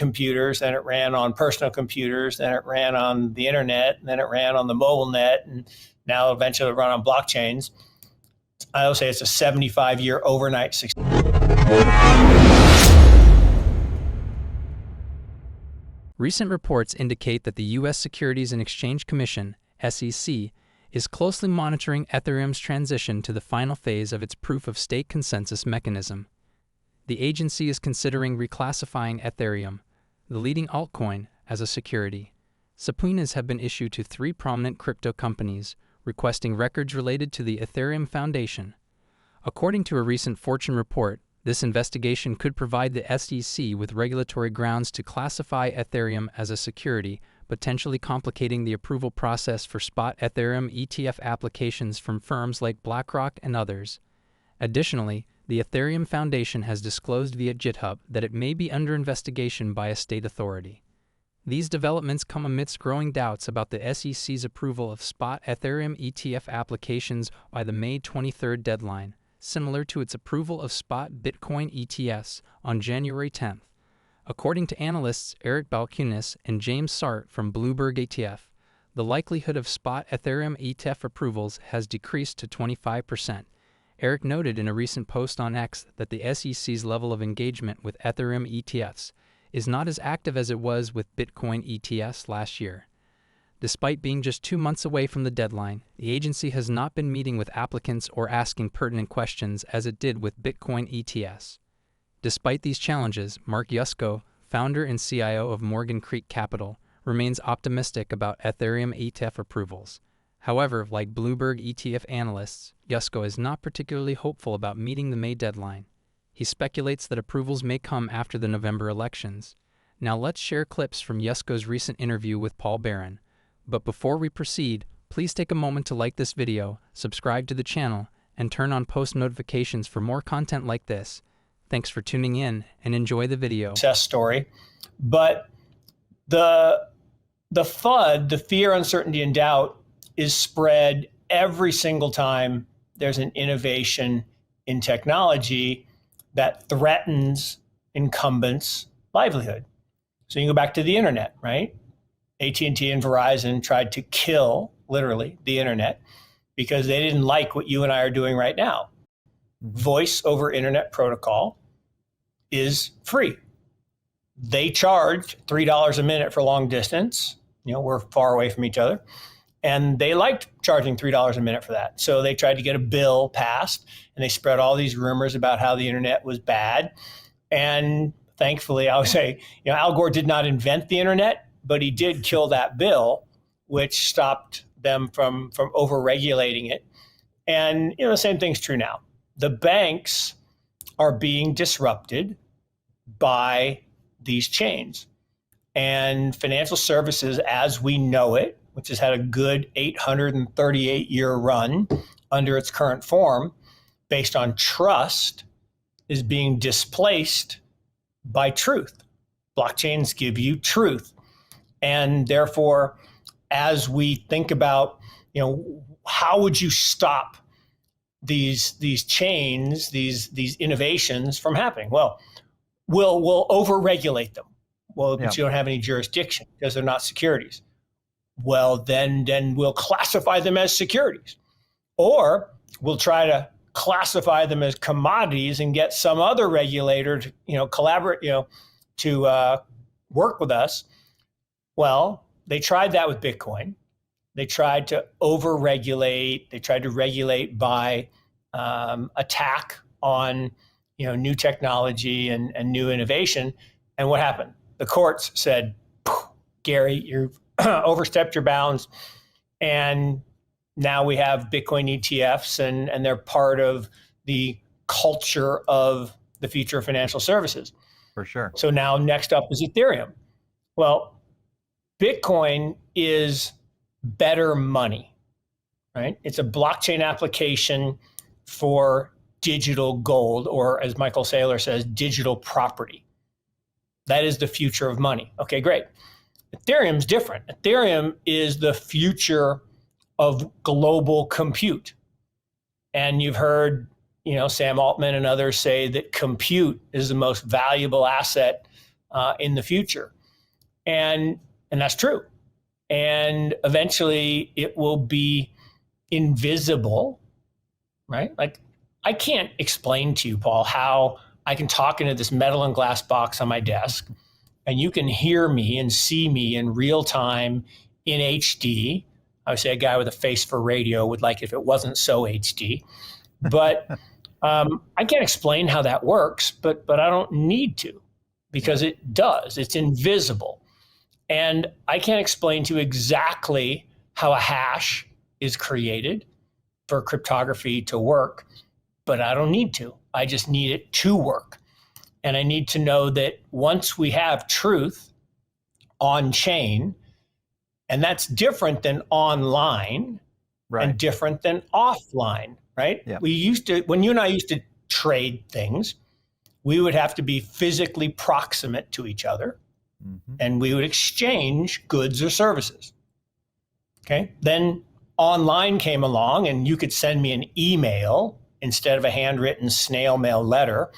computers, then it ran on personal computers, then it ran on the internet, and then it ran on the mobile net, and now eventually it'll run on blockchains. I would say it's a 75-year overnight success. Recent reports indicate that the U.S. Securities and Exchange Commission, SEC, is closely monitoring Ethereum's transition to the final phase of its proof-of-stake consensus mechanism. The agency is considering reclassifying Ethereum, the leading altcoin, as a security. Subpoenas have been issued to 3 prominent crypto companies, requesting records related to the Ethereum Foundation. According to a recent Fortune report, this investigation could provide the SEC with regulatory grounds to classify Ethereum as a security, potentially complicating the approval process for spot Ethereum ETF applications from firms like BlackRock and others. Additionally, the Ethereum Foundation has disclosed via GitHub that it may be under investigation by a state authority. These developments come amidst growing doubts about the SEC's approval of spot Ethereum ETF applications by the May 23 deadline, similar to its approval of spot Bitcoin ETFs on January 10. According to analysts Eric Balchunas and James Sart from Bloomberg ETF, the likelihood of spot Ethereum ETF approvals has decreased to 25%. Eric noted in a recent post on X that the SEC's level of engagement with Ethereum ETFs is not as active as it was with Bitcoin ETFs last year. Despite being just 2 months away from the deadline, the agency has not been meeting with applicants or asking pertinent questions as it did with Bitcoin ETFs. Despite these challenges, Mark Yusko, founder and CIO of Morgan Creek Capital, remains optimistic about Ethereum ETF approvals. However, like Bloomberg ETF analysts, Yusko is not particularly hopeful about meeting the May deadline. He speculates that approvals may come after the November elections. Now let's share clips from Yusko's recent interview with Paul Barron. But before we proceed, please take a moment to like this video, subscribe to the channel, and turn on post notifications for more content like this. Thanks for tuning in and enjoy the video. Success story. But the FUD, the fear, uncertainty, and doubt, is spread every single time there's an innovation in technology that threatens incumbents' livelihood. So you can go back to the internet, right? AT&T and Verizon tried to kill, literally, the internet because they didn't like what you and I are doing right now. Voice over internet protocol is free. They charge $3 a minute for long distance. You know, we're far away from each other. And they liked charging $3 a minute for that. So they tried to get a bill passed, and they spread all these rumors about how the internet was bad. And thankfully, I would say, you know, Al Gore did not invent the internet, but he did kill that bill, which stopped them from over-regulating it. And, you know, the same thing's true now. The banks are being disrupted by these chains. And financial services, as we know it, which has had a good 838-year run under its current form, based on trust, is being displaced by truth. Blockchains give you truth. And therefore, as we think about, you know, how would you stop these chains, these innovations from happening? Well, we'll over-regulate them. Well, but you don't have any jurisdiction because they're not securities. Well, then we'll classify them as securities, or we'll try to classify them as commodities and get some other regulator to, you know, collaborate, you know, to work with us. Well, they tried that with Bitcoin. They tried to over-regulate. They tried to regulate by attack on, you know, new technology and new innovation. And what happened? The courts said, Gary, you've overstepped your bounds. And now we have Bitcoin ETFs, and they're part of the culture of the future of financial services. For sure. So now next up is Ethereum. Well, Bitcoin is better money, right? It's a blockchain application for digital gold, or as Michael Saylor says, digital property. That is the future of money. Okay, great. Ethereum's different. Ethereum is the future of global compute. And you've heard, you know, Sam Altman and others say that compute is the most valuable asset in the future. And that's true. And eventually it will be invisible, right? Like, I can't explain to you, Paul, how I can talk into this metal and glass box on my desk and you can hear me and see me in real time in HD. I would say a guy with a face for radio would like it if it wasn't so HD. But I can't explain how that works, but I don't need to, because it does. It's invisible. And I can't explain to you exactly how a hash is created for cryptography to work, but I don't need to. I just need it to work. And I need to know that once we have truth on chain, and that's different than online, right, and different than offline, right? Yeah. We used to, when you and I used to trade things, we would have to be physically proximate to each other, and we would exchange goods or services. Okay. Then online came along and you could send me an email instead of a handwritten snail mail letter,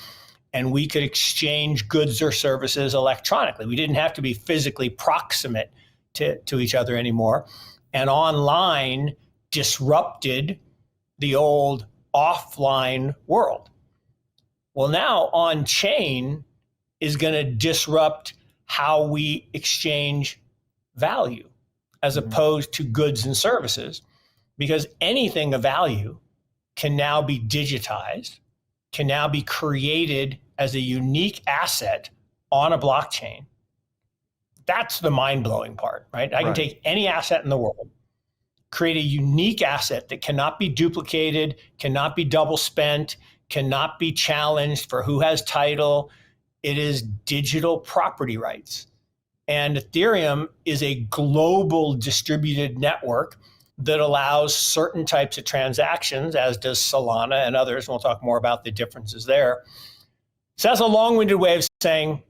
and we could exchange goods or services electronically. We didn't have to be physically proximate to each other anymore. And online disrupted the old offline world. Well, now on chain is going to disrupt how we exchange value as opposed to goods and services, because anything of value can now be digitized, can now be created as a unique asset on a blockchain. That's the mind-blowing part, right? I can take any asset in the world, create a unique asset that cannot be duplicated, cannot be double spent, cannot be challenged for who has title. It is digital property rights. And Ethereum is a global distributed network that allows certain types of transactions, as does Solana and others. We'll talk more about the differences there. So that's a long-winded way of saying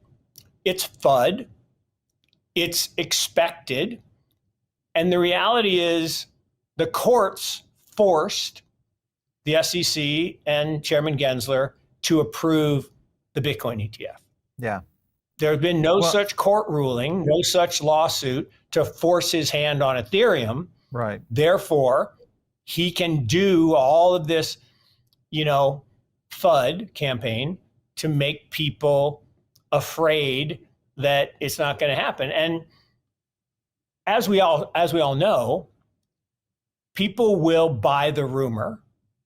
it's FUD, it's expected, and the reality is the courts forced the SEC and Chairman Gensler to approve the Bitcoin ETF. Yeah. There has been no such court ruling, no such lawsuit to force his hand on Ethereum. Right. Therefore, he can do all of this, FUD campaign to make people afraid that it's not going to happen. And as we all know, people will buy the rumor,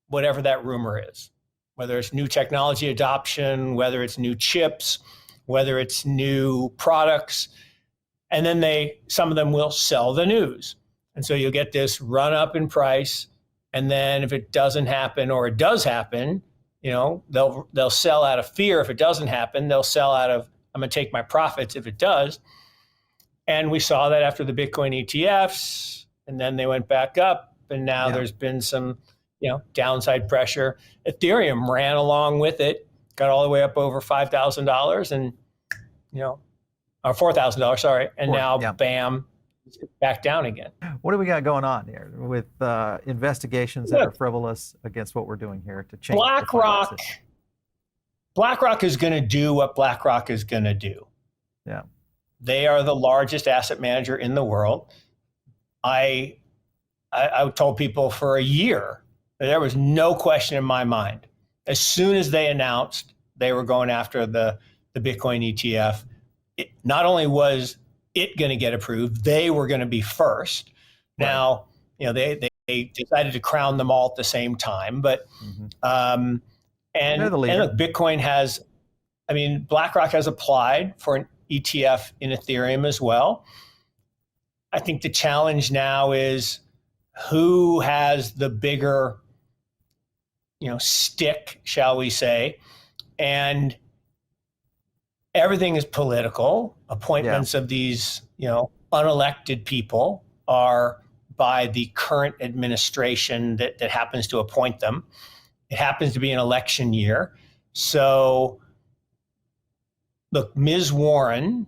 whatever that rumor is, whether it's new technology adoption, whether it's new chips, whether it's new products, and then some of them will sell the news. And so you'll get this run up in price. And then if it doesn't happen, or it does happen, they'll sell out of fear. If it doesn't happen, they'll sell out of, I'm going to take my profits if it does. And we saw that after the Bitcoin ETFs, and then they went back up. And now there's been some, downside pressure. Ethereum ran along with it, got all the way up over $5,000 and, or $4,000, sorry. And now, bam, it's back down again. What do we got going on here with investigations that are frivolous against what we're doing here to change BlackRock is going to do what BlackRock is going to do. Yeah. They are the largest asset manager in the world. I told people for a year that there was no question in my mind. As soon as they announced they were going after the Bitcoin ETF, not only was it going to get approved, they were going to be first. Right. Now, they decided to crown them all at the same time, but and look, Bitcoin has, BlackRock has applied for an ETF in Ethereum as well. I think the challenge now is who has the bigger, stick, shall we say, and everything is political. Appointments of these, unelected people are by the current administration that happens to appoint them. It happens to be an election year. So, look, Ms. Warren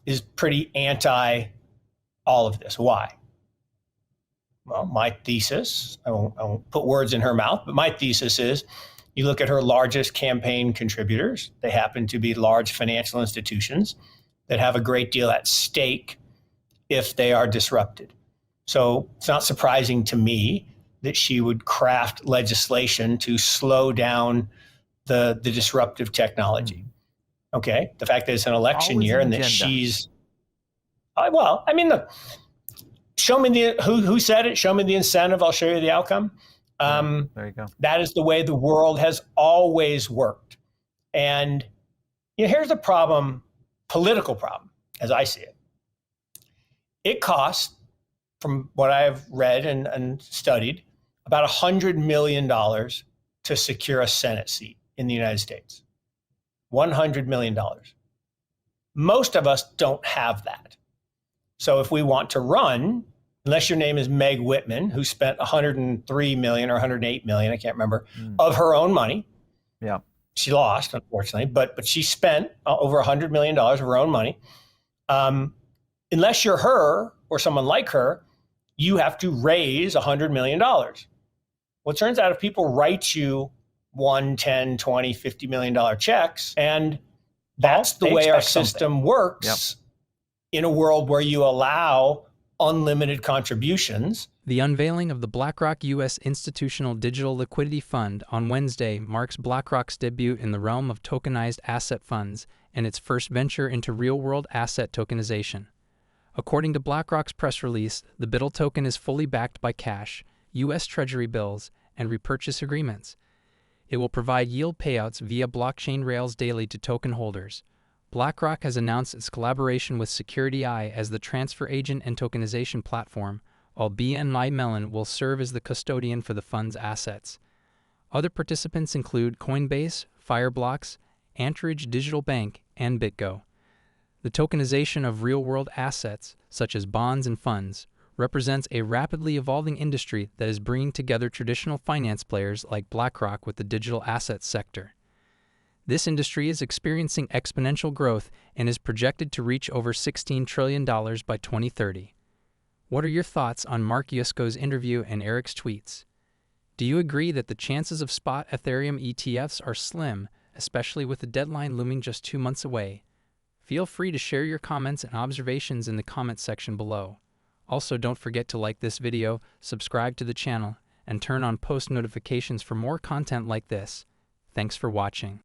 is pretty anti all of this. Why? Well, my thesis, I won't put words in her mouth, but my thesis is you look at her largest campaign contributors, they happen to be large financial institutions. that have a great deal at stake if they are disrupted. So it's not surprising to me that she would craft legislation to slow down the disruptive technology. Okay, the fact that it's an election Always year an and that agenda. she's well, I mean, look, show me the who said it. Show me the incentive. I'll show you the outcome. There you go. That is the way the world has always worked. And here's the problem, political problem, as I see it. It costs, from what I've read and studied, about $100 million to secure a Senate seat in the United States. $100 million. Most of us don't have that. So if we want to run, unless your name is Meg Whitman, who spent $103 million or $108 million, I can't remember, of her own money. Yeah. She lost, unfortunately, but she spent over $100 million of her own money. Unless you're her or someone like her, you have to raise $100 million. Well, it turns out if people write you $1, $10, $20, $50 million checks, and that's the way our system works in a world where you allow unlimited contributions. The unveiling of the BlackRock U.S. Institutional Digital Liquidity Fund on Wednesday marks BlackRock's debut in the realm of tokenized asset funds and its first venture into real-world asset tokenization. According to BlackRock's press release, the BITL token is fully backed by cash, U.S. Treasury bills, and repurchase agreements. It will provide yield payouts via blockchain rails daily to token holders. BlackRock has announced its collaboration with SecurityEye as the transfer agent and tokenization platform, while BNY Mellon will serve as the custodian for the fund's assets. Other participants include Coinbase, Fireblocks, Anchorage Digital Bank, and BitGo. The tokenization of real-world assets, such as bonds and funds, represents a rapidly evolving industry that is bringing together traditional finance players like BlackRock with the digital assets sector. This industry is experiencing exponential growth and is projected to reach over $16 trillion by 2030. What are your thoughts on Mark Yusko's interview and Eric's tweets? Do you agree that the chances of spot Ethereum ETFs are slim, especially with the deadline looming just 2 months away? Feel free to share your comments and observations in the comments section below. Also, don't forget to like this video, subscribe to the channel, and turn on post notifications for more content like this. Thanks for watching.